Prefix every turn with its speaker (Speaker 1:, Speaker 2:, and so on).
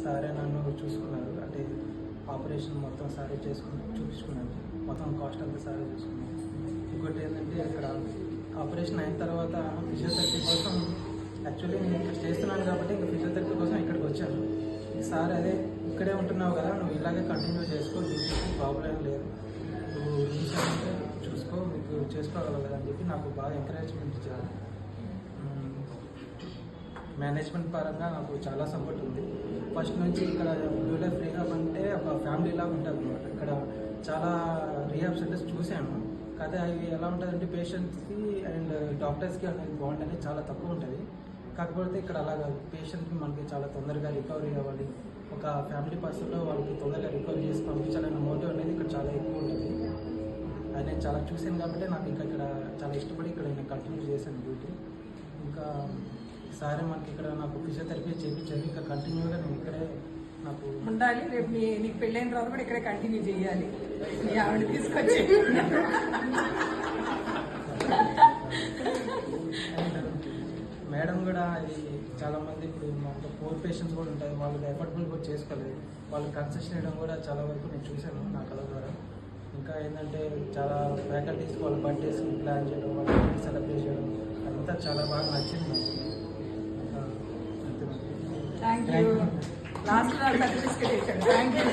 Speaker 1: సారే నన్ను చూసుకున్నారు. అంటే ఆపరేషన్ మొత్తం సారే చూపించుకున్నాను. మొత్తం కాస్ట్ అంతా సారే చూసుకున్నాను. ఇంకోటి ఏంటంటే ఇక్కడ ఆపరేషన్ అయిన తర్వాత ఫిజియోథెరపీ కోసం యాక్చువల్లీ నేను ఇక్కడ చేస్తున్నాను కాబట్టి ఇంకా ఫిజియోథెరపీ కోసం ఇక్కడికి వచ్చాను. సార్ అదే ఇక్కడే ఉంటున్నావు కదా, నువ్వు ఇలాగే కంటిన్యూ చేసుకో, దీనికి ప్రాబ్లం లేదు, నువ్వు రీసెంట్ చూసుకో, మీకు చేసుకోగలవు కదా అని చెప్పి నాకు బాగా ఎంకరేజ్మెంట్ ఇచ్చారు. మేనేజ్మెంట్ పరంగా నాకు చాలా సపోర్ట్ ఉంది. ఫస్ట్ నుంచి ఇక్కడ బ్లూ లైఫ్ రీహాబ్ అంటే ఒక ఫ్యామిలీలా ఉంటుంది అన్నమాట. ఇక్కడ చాలా రీహాబ్ సెంటర్స్ చూసాను, కాకపోతే అవి ఎలా ఉంటుందంటే పేషెంట్స్కి అండ్ డాక్టర్స్కి అనేది బాండ్ అనేది చాలా తక్కువ ఉంటుంది. కాకపోతే ఇక్కడ అలాగా పేషెంట్కి మనకి చాలా తొందరగా రికవరీ అవ్వాలి, ఒక ఫ్యామిలీ పర్సన్లో వాళ్ళకి తొందరగా రికవరీ చేసి పంపించాలన్న మోటివ్ అనేది ఇక్కడ చాలా ఎక్కువ ఉంటుంది. అది నేను చాలా చూశాను కాబట్టి నాకు ఇంకా ఇక్కడ చాలా ఇష్టపడి ఇక్కడ నేను కంటిన్యూ చేశాను డ్యూటీ. ఇంకా సారే మనకి ఇక్కడ నాకు ఫిజియోథెరపీ చేయించారు. ఇంకా కంటిన్యూగా నేను ఇక్కడే నాకు
Speaker 2: ఉండాలి. రేపు నీకు పెళ్ళైన తర్వాత కూడా ఇక్కడే కంటిన్యూ చేయాలి. నీ ఆవిడ తీసుకొచ్చి
Speaker 1: మేడం కూడా అది చాలామంది ఇప్పుడు మాకు పూర్ పేషెంట్స్ కూడా ఉంటాయి, వాళ్ళకి ఎఫర్టబుల్ కూడా చేసుకోలేదు. వాళ్ళకి కన్సెషన్ చేయడం కూడా చాలా వరకు నేను చూశాను నా కళ ద్వారా. ఇంకా ఏంటంటే చాలా ఫ్యాకల్టీస్ వాళ్ళ బర్త్డేస్ ప్లాన్ చేయడం, వాళ్ళ సెలబ్రేట్ చేయడం అదంతా చాలా బాగా నచ్చింది నాకు.
Speaker 2: Thank you. లాస్ట్ సర్టిఫికేట్ ఇచ్చాడు. Thank you.